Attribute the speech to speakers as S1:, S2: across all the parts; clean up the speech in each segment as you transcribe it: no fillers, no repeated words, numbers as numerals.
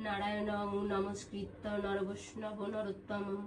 S1: নারায়ণং নমস্কৃত্য নরবৈষ্ণব নরোত্তমং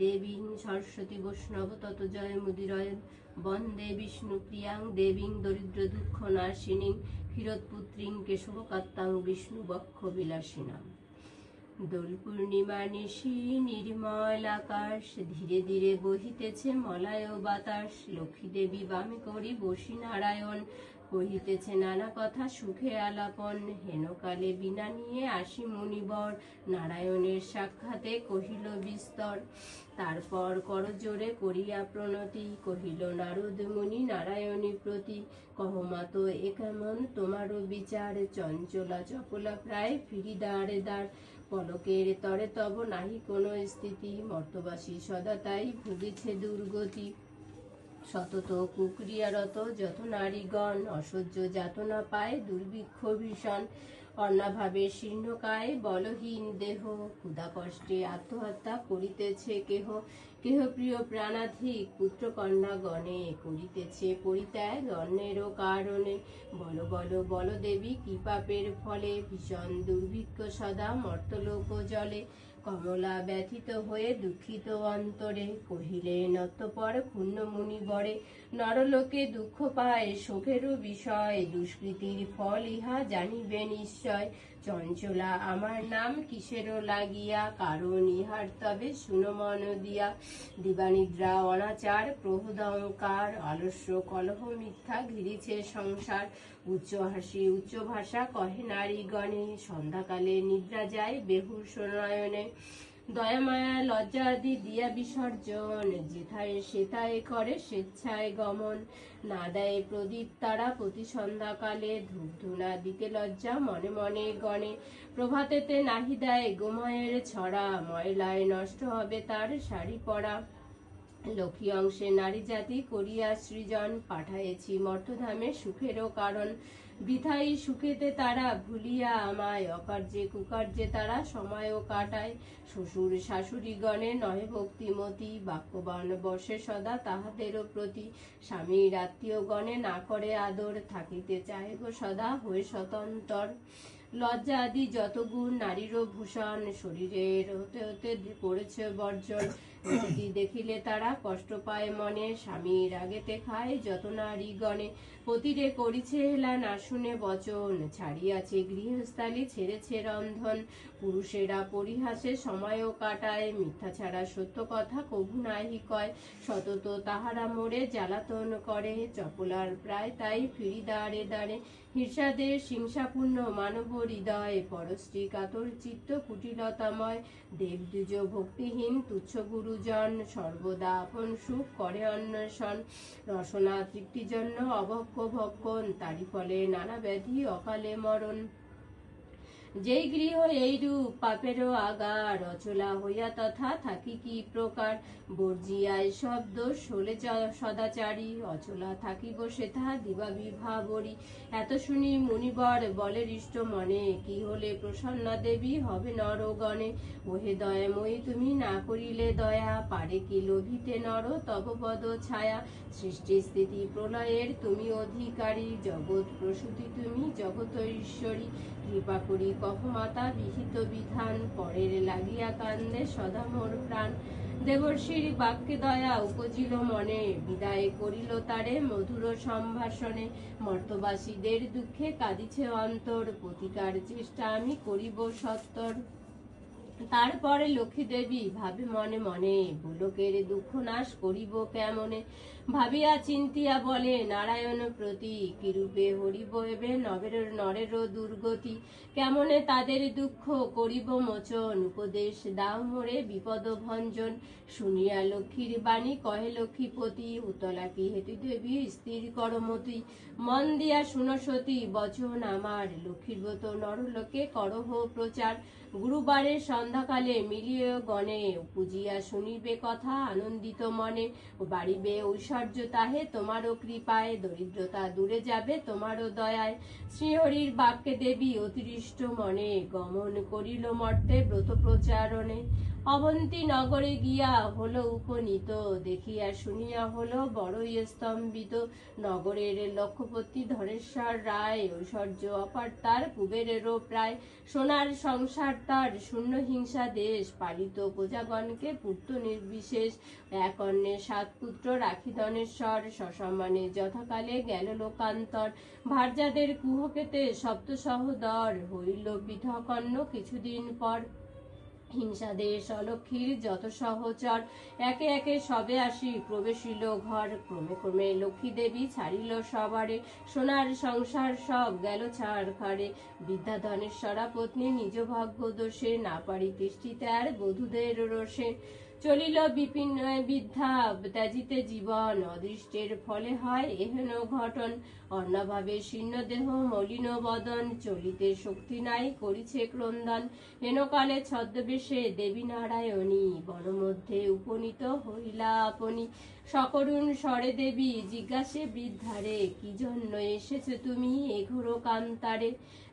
S1: দেবীং সরস্বতী বৈষ্ণব তত জয় মুদিরয় বন্দে বিষ্ণুপ্রিয়াং দেবীং দরিদ্র দুঃখ নাশিনীং ক্ষীরোৎপুত্রীং কেশবকাত্তাং বিষ্ণুবক্ষ বিলাসিনাম। দোল পূর্ণিমা নিশি নির্মল আকাশ, ধীরে ধীরে বহিতেছে মলয় বাতাস। লক্ষ্মী দেবী বামে করি বসি নারায়ণ, কহিতেছে নানা কথা সুখে আলাপন। হেনকালে বিনা নিয়ে আসি মুনিবর, নারায়ণের সাক্ষাতে কহিল বিস্তর। তারপর করজোরে করিয়া প্রণতি, কহিল নারদ মুনি নারায়ণী প্রতি। কহমাত এ কেমন তোমারও বিচার, চঞ্চলা চপলা প্রায় ফিরি দ্বারে দ্বার। পলকের তরে তব নাহি কোনো স্থিতি, মর্তবাসী সদা তাই ভুগেছে দুর্গতি। সতত কুক্রিয়ারত যত নারীগণ, অসহ্য যাতনা পায় দুর্ভিক্ষ ভীষণ। অন্নাভাবে শীর্ণকায় বলহীন দেহ, ক্ষুধা কষ্টে আত্মহত্যা করিতেছে কেহ। কেহ প্রিয় প্রাণাধিক পুত্র কন্যা গণে, করিতেছে পরিত্যাগ অন্যেরও কারণে। বল বল বল দেবী কি পাপের ফলে, ভীষণ দুর্ভিক্ষ সদা মর্তলোক জলে। কমলা ব্যথিত হয়ে দুঃখিত অন্তরে, কহিলেন অতঃপর পুণ্য মুনি বরে। নরলোকে দুঃখ পায় শোকেরও বিষয়, দুষ্কৃতির ফল ইহা জানিবে নিশ্চয়। চঞ্চলা আমার নাম কিসেরও লাগিয়া, কারণ ইহার তবে শুনো মন দিয়া। দিবানিদ্রা অনাচার প্রহদঙ্কার, আলস্য কলহ মিথ্যা ঘিরিছে সংসার। উচ্চ হাসি উচ্চ ভাষা কহে নারীগণে, সন্ধ্যাকালে নিদ্রা যায় বেহুশ নয়নে। দয়া মায়া লজ্জা আদি দিয়া বিসর্জন, যেথায় সেথায় করে স্বেচ্ছায় গমন। না দেয় প্রদীপ তারা প্রতি সন্ধ্যাকালে, ধূপ ধুনা দিতে লজ্জা মনে মনে গণে। প্রভাতেতে নাহি দেয় গোময়ের ছড়া, ময়লায় নষ্ট হবে তার শাড়ি পরা। লক্ষ্মী অংশে নারী জাতি করিয়া সৃজন, পাঠাইছি মর্তধামে সুখেরও কারণ। বৃথাই সুখেতে তারা ভুলিয়া আমায়, অকার্যে কুকার্যে তারা সময়ও কাটায়। শ্বশুর শাশুড়ি গণে নহে ভক্তিমতী, বাক্যবান বসে সদা তাহাদেরও প্রতি। স্বামীর আত্মীয় গণে না করে আদর, থাকিতে চাহে গো সদা হয়ে স্বতন্ত্র। লজ্জা আদি যত গুণ নারীরও ভূষণ, শরীরের হতে হতে করেছে বর্জন। দেখিলে তারা কষ্ট পায় মনে, স্বামীর আগেতে খায় যত নারী গণে। পতিরে করিছে হেলা না শুনে বচন, ছাড়িয়াছে গৃহস্থালী ছেড়েছে রন্ধন। পুরুষেরা পরিহাসে সময়ও কাটায়, মিথ্যা ছাড়া সত্য কথা কভু নাহি কয়। সতত তাহারা মোরে জ্বালাতন করে, চপলার প্রায় তাই ফিরি দাঁড়ে দাঁড়ে। হিংসাদের হিংসাপূর্ণ মানব হৃদয়, পরশ্রী কাতর চিত্ত কুটিলতাময়। দেব দ্বিজ ভক্তিহীন তুচ্ছ গুরুজন, সর্বদা আপন সুখ করে অন্বেষণ। রসনা তৃপ্তির জন্য অভক্ষ ভক্ষণ, তারি ফলে নানা ব্যাধি অকালে মরণ। যেই গৃহ এইরূপ পাপেরও আগার, অচলা হইয়া তথা থাকি কি প্রকার। বর্জিয়ায় সব দোষ হলে সদাচারী, অচলা থাকিব সেথা দিবা বিভাবরী। এত শুনি মুনিবর বলে হৃষ্ট মনে, কি হলে প্রসন্না দেবী হবে নরগণে। ওহে দয়াময়ী তুমি না করিলে দয়া, পারে কি লোভিতে নর তব পদ ছায়া। সৃষ্টি স্থিতি প্রলয়ের তুমি অধিকারী, জগৎ প্রসূতি তুমি জগত ঈশ্বরী। কৃপা করি কহ মাতা বিহিত বিধান, পরের লাগিয়া কান্দে সদা মোর প্রাণ। দেবর্ষির বাক্যে দয়া উপজিল মনে, বিদায় করিল তারে মধুর সম্ভাষণে। মর্তবাসীদের দুঃখে কাঁদিছে অন্তর, প্রতিকার চেষ্টা আমি করিব সত্তর। তারপরে লক্ষ্মী দেবী ভাবে মনে মনে, গোলকের দুঃখ নাশ করিব কেমনে। ভাবিয়া চিন্তিয়া বলে নারায়ণ প্রতি, কিরূপে হরিব এবে নরেরও দুর্গতি। কেমনে তাদের দুঃখ করিব মোচন, উপদেশ দাও মোরে বিপদ ভঞ্জন। শুনিয়া লক্ষ্মীর বাণী কহে লক্ষ্মীপতি, উতলা কি হেতু দেবী স্থির করমতি। মন দিয়া শুনো সতী বচন আমার, লক্ষ্মীর ব্রত নরলোকে করহ প্রচার। গুরুবারে সন্ধ্যাকালে মিলিয়ে গণে, পুজিয়া শুনিবে কথা আনন্দিত মনে। বাড়িবে ঐশ্বর্য তাহে তোমারও কৃপায়, দরিদ্রতা দূরে যাবে তোমারও দয়ায়। শ্রীহরির বাক্যে দেবী অতিরিষ্ট মনে, গমন করিল মর্তে ব্রত প্রচারণে। অবন্তী নগরে গিয়া হলো উপনীত, দেখিয়া শুনিয়া হলো বড়ই স্তম্ভিত। নগরের লক্ষপতি ধনেশ্বর রায়, ঐশ্বর্য অপার তার কুবেরেরও প্রায়। সোনার সংসার তার, শূন্য হিংসা দেশ, পালিত প্রজাগণকে পুত্র নির্বিশেষ। এক অন্যে 7 পুত্র রাখি ধনেশ্বর, সসম্মানে যথাকালে গেল লোকান্তর। ভার্যাদের কুহকেতে সপ্ত সহোদর, হইল পৃথক অন্য কিছুদিন পর। হিংসা দেশ অলক্ষীর যত সহচর, একে একে সবে আসি প্রবেশিল ঘর। ক্রমে ক্রমে লক্ষ্মী দেবী ছাড়িল সবারে, সোনার সংসার সব গেল ছাড়খাড়ে। বৃদ্ধা ধনেশ্বরা পত্নী নিজ ভাগ্য দোষে, না পারি তিষ্ঠিতে আর বধূদের রোষে। চলিল বিপিন বৃদ্ধা ত্যাজিতে জীবন, অদৃষ্টের ফলে হয় এহেন ঘটন। অন্নভাবে শীর্ণ দেহ মলিন বদন, চলিতে শক্তি নাই করিছে ক্রন্দন। হেনকালে ছদ্মবেশে দেবী নারায়ণী, বনমধ্যে উপনীত হইলা আপনি। সকরুণ স্বরে দেবী জিজ্ঞাসে বৃদ্ধারে, কি জন্য এসেছ তুমি এ ঘোর কান্তারে?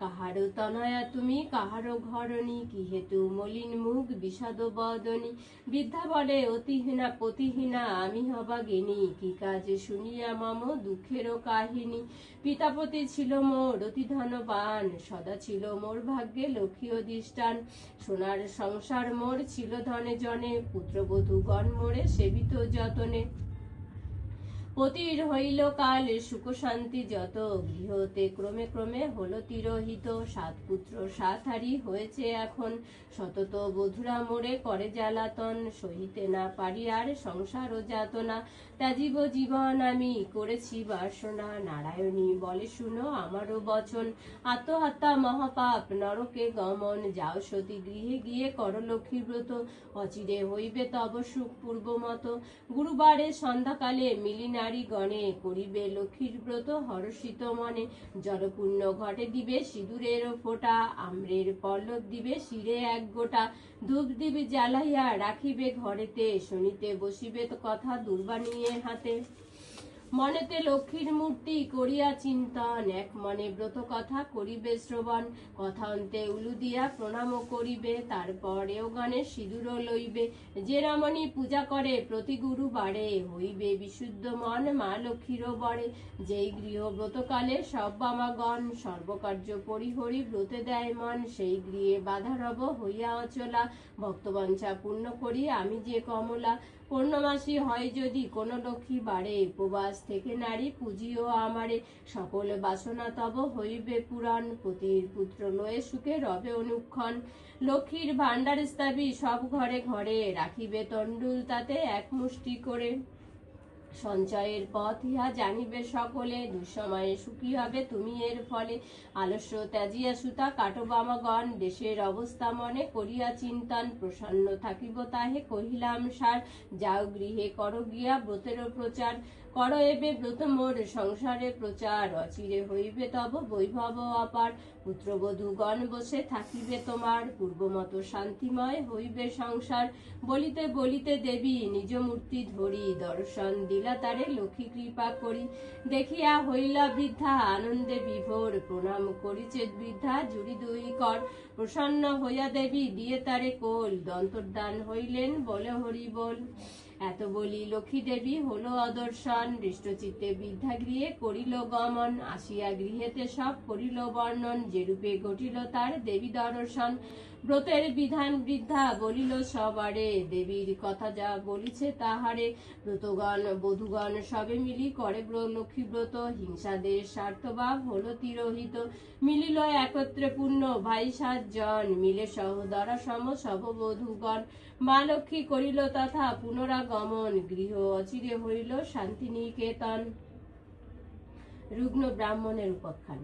S1: কাহারো তনয়া তুমি, কাহারো ঘরণী, কি হেতু মলিন মুখ বিষাদ বদনী? বৃদ্ধা বলে, অতিহীনা পতিহীনা আমি হবাগিনী, কি কাজ শুনিয়া মম দুঃখেরও কাহিনী। পিতাপতি ছিল মোর অতি ধনবান, সদা ছিল মোর ভাগ্যে লক্ষ্মী অধিষ্ঠান। সোনার সংসার মোর ছিল ধনে জনে, পুত্রবধূ গণ মোরে সেবিত যতনে। পতির হইল কাল সুখ শান্তি যত, গৃহতে ক্রমে ক্রমে হলো তিরোহিত। 7 পুত্র 7 হারি হয়েছে এখন, সতত বধূরা মোরে করে জ্বালাতন। সহিতে না পারি আর সংসার ও যাতনা, ত্যাজিব জীবন আমি করেছি বাসনা। নারায়ণী বলে শুনো আমারও বচন, আত্মহত্যা মহাপাপ নরকে গমন। যাও সতী গৃহে গিয়ে কর লক্ষ্মী ব্রত, অচিরে হইবে তব সুখ পূর্বমত। গুরুবারে সন্ধ্যাকালে মিলি নারী গণে, করিবে লক্ষ্মীর ব্রত হর্ষিত মনে। জলপুণ্য ঘটে দিবে সিঁদুরের ফোঁটা, আম্রের পল্লব দিবে শিরে 1 গোটা। ধূপ দিবে জ্বালাইয়া রাখিবে ঘরেতে, শুনিতে বসিবে তো কথা দুর্বানিয়ে হাতে। মনেতে লক্ষ্মীর মূর্তি করিয়া চিন্তন, এক মনে ব্রত কথা করিবে শ্রবণ। কথা অন্তে উলু দিয়া প্রণাম করিবে, তারপরেও গানে সিঁদুর লইবে। যে রমণী পূজা করে প্রতি গুরুবারে, হইবে বিশুদ্ধ মন মা লক্ষ্মীরও বরে। যেই গৃহ ব্রতকালে সব বামাগণ, সর্বকার্য পরিহরি ব্রতে দেয় মন। সেই গৃহে বাধা রব হইয়া অচলা, ভক্তবাঞ্ছা পূর্ণ করি আমি যে কমলা। পূর্ণমাসী হয় যদি কোন লক্ষ্মী বারে, উপবাস থেকে নারী পুজিও আমারে। সকল বাসনা তব হইবে পুরাণ, পতির পুত্র লয়ে সুখে রবে অনুক্ষণ। লক্ষ্মীর ভাণ্ডার স্থাবি সব ঘরে ঘরে, রাখিবে তণ্ডুল তাতে 1 মুষ্টি করে। সঞ্চয়ের পথ ইহা জানিবে সকলে, দুঃসময়ে সুখী হবে তুমি এর ফলে। আলস্য ত্যাজিয়া সুতা কাটো বামাগণ, দেশের অবস্থা মনে করিয়া চিন্তন। প্রসন্ন থাকিব তাহে কহিলাম সার, যাও গৃহে করো গিয়া ব্রতেরও প্রচার। করো এবে ব্রত মোর সংসারে প্রচার, অচিরে হইবে তব বৈভব অপার। পুত্রবধূ গণ বসে থাকিবে তোমার, পূর্বমত শান্তিময় হইবে সংসার। বলিতে বলিতে দেবী নিজ মূর্তি ধরি, দর্শন দিলা তারে লক্ষ্মী কৃপা করি। দেখিয়া হইলা বৃদ্ধা আনন্দে বিভোর, প্রণাম করিছে বৃদ্ধা জুড়ি 2 কর। প্রসন্ন হইয়া দেবী দিয়ে তারে কোল, দন্তর্দান হইলেন বলে হরি বল। এত বলি লক্ষ্মী দেবী হলো অদর্শন, হৃষ্টচিত্তে বৃদ্ধা গৃহে করিল গমন। আসিয়া গৃহেতে সব করিল বর্ণন, যেরূপে ঘটিল তার দেবী দর্শন। ব্রতের বিধান বৃদ্ধা বলিল সবারে, দেবীর কথা যা বলিছে তাহারে। ব্রতগণ বধূগণ সবে মিলি করে লক্ষ্মী ব্রত, হিংসা দেশ স্বার্থভাব হলো তিরোহিত। মিলিল একত্রে পূর্ণ ভাই 7 জন, মিলে সহোদরা সম সব বধূগণ। মা লক্ষ্মী করিল তথা পুনরাগমন, গৃহ অচিরে হইল শান্তিনিকেতন। রুগ্ন ব্রাহ্মণের উপাখ্যান।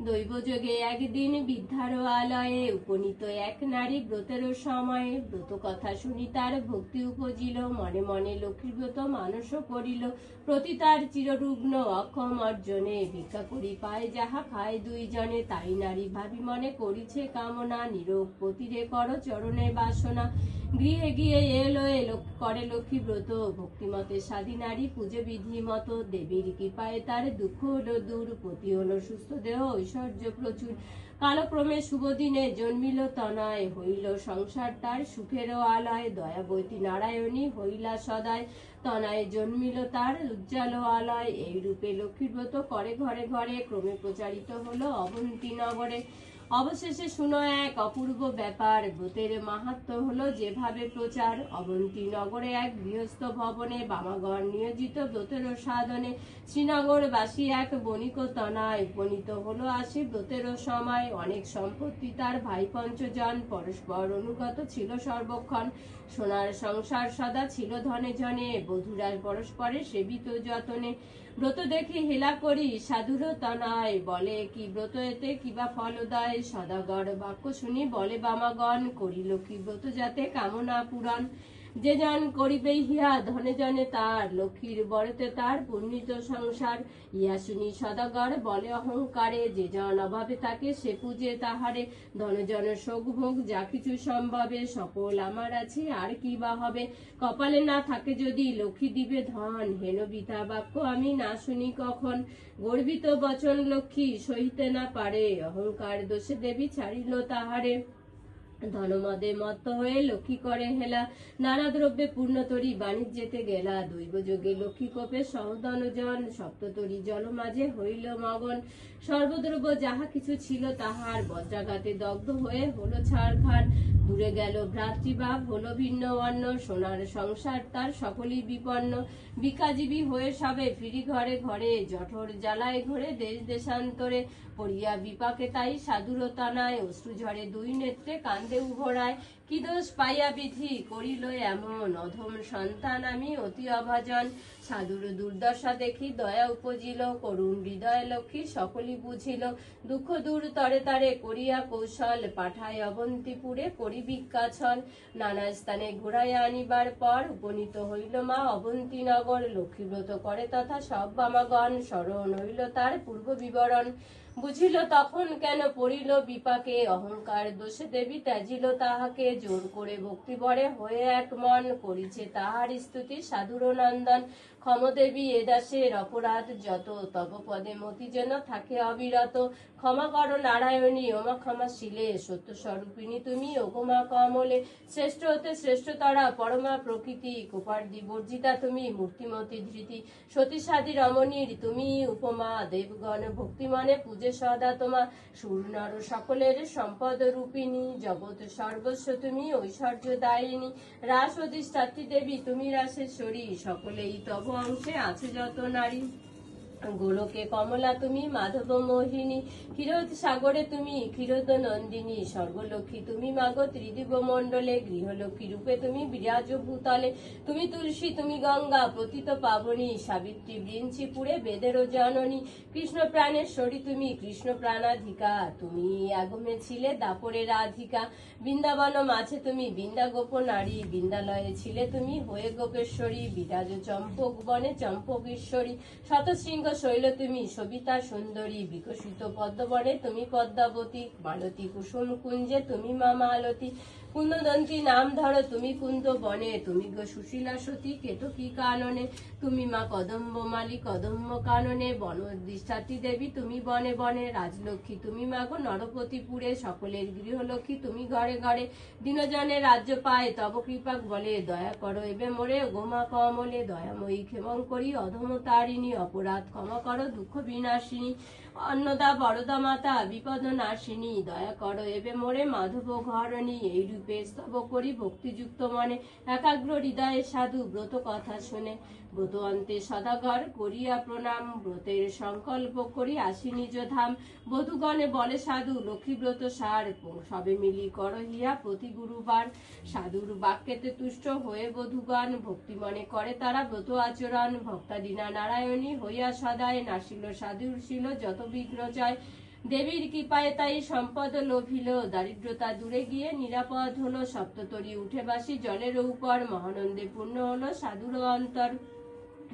S1: দৈবযোগে একদিন বৃদ্ধার আলয়ে, উপনীত 1 নারী ব্রতের সময়ে। ব্রত কথা শুনি তার ভক্তি উপজিল, মনে মনে লক্ষ্মী ব্রত মানস করিল। প্রতি তার চিররুগ্ন অক্ষম অর্জনে, ভিক্ষা করি পায় যাহা খায় 2 জনে। তাই নারী ভাবি মনে করিছে কামনা, নিরোগ পতিরে কর চরণে বাসনা। গৃহে গিয়ে এলো এলো করে লক্ষ্মী ব্রত, ভক্তিমতে সাধী নারী পুজো বিধি মতো, দেবীর কৃপায় তার দুঃখ হলো দূর, পতি হলো সুস্থ দেহ ঐশ্বর্য প্রচুর। কালক্রমে শুভ দিনে জন্মিল তনয়, হইল সংসার তার সুখেরও আলয়, দয়াবতী নারায়ণী হইলা সদায়, তনয় জন্মিল তার উজ্জ্বল আলয়। এই রূপে লক্ষ্মীর ব্রত করে ঘরে ঘরে, ক্রমে প্রচারিত হলো অবন্তী নগরে। অবশেষে শুনো এক অপূর্ব ব্যাপার, ব্রতের মাহাত্ম্য হলো যেভাবে প্রচার। অবন্তী নগরে এক গৃহস্থ ভবনে বামাগণ নিয়োজিত ব্রতের সাধনে, শ্রীনগরবাসী এক বণিক তনয়, উপনীত হলো আসি ব্রতের সময়। অনেক সম্পত্তি তার ভাই পঞ্চজন, পরস্পর অনুগত ছিল সর্বক্ষণ, সোনার সংসার সদা ছিল ধনে জনে, বধূরা পরস্পরে সেবিত যতনে। ব্রত দেখি হেলা করি সাধুর তনয়, বলে কি ব্রত এতে কিবা ফলদায়, সদাগর বাক্য শুনি বলে বামাগণ, করি লক্ষ্মী ব্রত যাতে কামনা পূরণ। যে জন করিবে হিয়া ধনে জনে তার, লক্ষ্মীর বরতে তার পূর্ণিত সংসার। ইয়া শুনি সদাগর বলে অহংকারে, যে জন অভাবে থাকে সে পূজে তাহারে, ধনজন শোক ভোগ যা কিছু সম্ভবে, সকল আমার আছে আর কি বা হবে। কপালে না থাকে যদি লক্ষ্মী দিবে ধন, হেন বৃথা বাক্য আমি না শুনি কখন। গর্বিত বচন লক্ষ্মী সহিতে না পারে, অহংকার দোষে দেবী ছাড়িল তাহারে। ধনমদে মত্ত হয়ে লক্ষ্মী করে হেলা, নানা দ্রব্যে পূর্ণতরী বাণিজ্যেতে গেলা। দৈব যোগে লক্ষ্মী কোপে সহধনজন, সপ্ততরী জল মাঝে হইল মগন। সর্বদ্রব্য যাহা কিছু ছিল তাহার, বজ্রাঘাতে দগ্ধ হয়ে হলো ছারখার। দূরে গেল ভ্রাতৃভাব হলো ভিন্ন অন্ন, সোনার সংসার তার সকলই বিপন্ন। বিকাজীবী হয়ে সবে ফিরি ঘরে ঘরে, জঠর জ্বালায় ঘরে দেশ দেশান্তরে। পড়িয়া বিপাকে তাই সাধুর তনয়, অশ্রু ঝরে দুই নেত্রে কান্দে উভরায়। কি দোষ পাইয়া বিধি করিল এমন, অধম সন্তান আমি অতি অভাজন। সাধুর দুর্দশা দেখি দয়া উপজিল, করুণ হৃদয় লক্ষ্মী সকলই বুঝিল। দুঃখ দূর তরে তারে করিয়া কৌশল, পাঠায় অবন্তীপুরে করি ভিক্ষাছল। নানা স্থানে ঘুরাইয়া আনিবার পর, উপনীত হইল মা অবন্তী নগর। লক্ষ্মীব্রত করে তথা সব বামাগণ, স্মরণ হইল তার পূর্ব বিবরণ। বুঝিল তখন কেন পড়িল বিপাকে, অহংকার দোষে দেবী ত্যাজিল তাহাকে। জোর করে ভক্তি ভরে হয়ে এক মন, করিছে তাহার স্তুতি সাধুর নন্দন। ক্ষমদেবী এ দাসের অপরাধ যত, তব পদে মতি যেন থাকে অবিরত। ক্ষমা করো নারায়ণী ওমা ক্ষমাশীলে, সত্য স্বরূপিণী তুমি ওগমা কমলে। শ্রেষ্ঠ হতে শ্রেষ্ঠতরা পরমা প্রকৃতি, কুপার্দি বর্জিতা তুমি মূর্তিমতি ধৃতি। সতী সাদী রমণীর তুমি উপমা, দেবগণ ভক্তি মনে পূজে সদা তোমা। সুর নর সকলের সম্পদ রূপিণী, জগৎ সর্বস্ব তুমি ঐশ্বর্য দায়িনী। রাস অধিষ্ঠাত্রী দেবী তুমি রাসেশ্বরী, সকলেই তব অংশে আছে যত নারী। গোলকে কমলা তুমি মাধব মোহিনী, ক্ষীরোদ সাগরে তুমি ক্ষীরোদ নন্দিনী। স্বর্গলক্ষ্মী তুমি মাগো ত্রিদিব মণ্ডলে, গৃহলক্ষ্মী রূপে তুমি বিরাজ ভূতলে। তুমি তুলসী তুমি গঙ্গা পতিত পাবনী, সাবিত্রী বৃঞ্চিপুরে বেদেরও জননী। কৃষ্ণ প্রাণেশ্বরী তুমি কৃষ্ণ প্রাণাধিকা, তুমি আগমে ছিলে দাপরে রাধিকা। বৃন্দাবন মাঝে তুমি বৃন্দা গোপ নারী, বৃন্দালয়ে ছিলে তুমি হয়ে গোপেশ্বরী। বিরাজ চম্পক বনে চম্পকেশ্বরী, শতশৃঙ্গ শৈল তুমি সবিতা সুন্দরী। বিকশিত পদ্মবনে তুমি পদ্মাবতী, মালতী কুসুম কুঞ্জে তুমি মা মালতী। কুন্দদন্তী নাম ধরো তুমি কুন্দ বনে, তুমি গো সুশীলা সতী কেতকী কাননে। তুমি মা কদম্ব মালি কদম্ব কাননে, বন অধিষ্ঠাত্রী দেবী তুমি বনে বনে। রাজলক্ষ্মী তুমি মা গো নরপতিপুরে, সকলের গৃহলক্ষ্মী তুমি ঘরে ঘরে। দিনজনে রাজ্য পায় তব কৃপাক বলে, দয়া করো এবে মোরে গোমা কমলে। দয়াময়ী ক্ষেমঙ্করী অধম তারিণী, অপরাধ ক্ষমা করো দুঃখ বিনাশিনী। অন্নদা বরদা মাতা বিপদ নাশিনী, দয়া করো এবে মোরে মাধব ঘরণী। এই রূপে স্তব করি ভক্তিযুক্ত মনে, একাগ্র হৃদয়ে সাধু ব্রত কথা শুনে। ব্রত অন্তে সদাগর করিয়া প্রণাম, ব্রতের সংকল্প করি আসি নিজ ধাম। বধূগণে বলে সাধু লক্ষ্মী ব্রত সার, সবে মিলি কর হিয়া প্রতি গুরুবার। সাধুর বাক্যেতে তুষ্ট হয়ে বধূগণ, ভক্তি মনে করে তারা ব্রত আচরণ। ভক্তাদিনা নারায়ণী হইয়া সদায়, নাসিল সাধুর ছিল যত বিঘ্ন জয়। দেবীর কৃপায় তাই সম্পদ লোভিল, দারিদ্রতা দূরে গিয়ে নিরাপদ হলো। সপ্ততরী উঠে বাসি জলের উপর, মহানন্দে পূর্ণ হলো সাধুর অন্তর।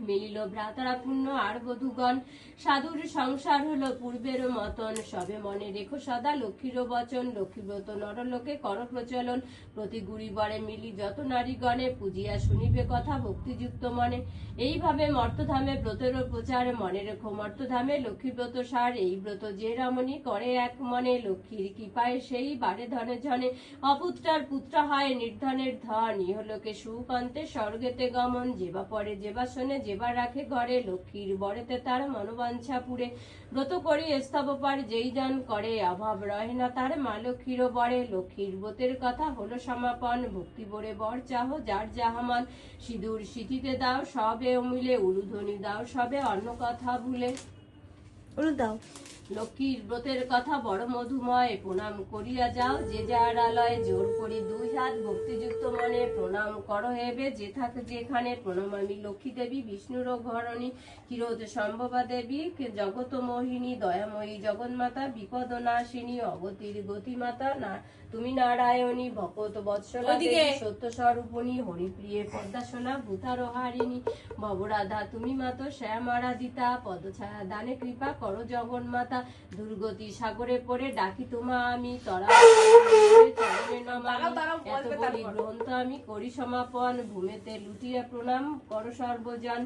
S1: মিলিল ভ্রাতারা পুণ্য আর বধূগণ, সাধুর সংসার হলো পূর্বের মতন, সবে মনে রেখো সদা লক্ষ্মীর বচন, লক্ষ্মীব্রত নরলোকে কর প্রচলন, প্রতি গুরিবরে মিলি যত নারীগণে, পূজিয়া শুনিবে কথা ভক্তিযুক্ত মনে। এইভাবে মর্তধামে ব্রতের প্রচার, মনে রেখো মর্তধামে লক্ষ্মীব্রত সার, এই ব্রত যে রমণী করে এক মনে, লক্ষ্মীর কৃপায় সেই বাড়ে ধনে ধনে, অপুত্রার পুত্র হয় নির্ধনের ধন, ইহলোকে সুখ অন্তে স্বর্গেতে গমন, যেবা পরে যেবা শোনে যেবা রাখে ঘরে, লক্ষ্মীর বরেতে তার মনোবাঞ্ছা পুরে, ব্রত করি স্তব পার যেই দান করে, অভাব রহে না তার মা লক্ষ্মীর বরে, লক্ষ্মীর ব্রতের কথা হলো সমাপন, ভক্তি বরে বর চাহ যার যাহামান, সিঁদুর সিঁথিতে দাও সবে অমিলে, উলুধ্বনি দাও সবে অন্য কথা ভুলে।
S2: দাও।
S1: লক্ষ্মীর ব্রতের কথা বড় মধুময়, প্রণাম করিয়া যাও যে যার আলয়, জোর করি দুই হাত ভক্তিযুক্ত মনে, প্রণাম করো হেবে যে থাকে যেখানে, প্রণমামি লক্ষ্মী দেবী বিষ্ণুর ঘরণী, চিরোদ সম্ভবা দেবী জগত মোহিনী, দয়াময়ী জগন্মাতা বিপদ নাশিনী, অগতির গতিমাতা না তুমি নারায়ণী, ভকত বৎসলা দেবী সত্য স্বরূপিণী, হরিপ্রিয়ে পদ্মাসনা ভূতারহারিণী, ভবরাধা তুমি মাত শ্যামারাধিতা, পদছায়া দানে কৃপা করো জগন্মাতা, দুর্গতি সাগরে পড়ে ডাকি তোমা আমি, তরা চরণে নমামি, এত বলি গ্রন্থ আমি করি সমাপন, ভূমেতে লুটিয়া প্রণাম করো সর্বজন।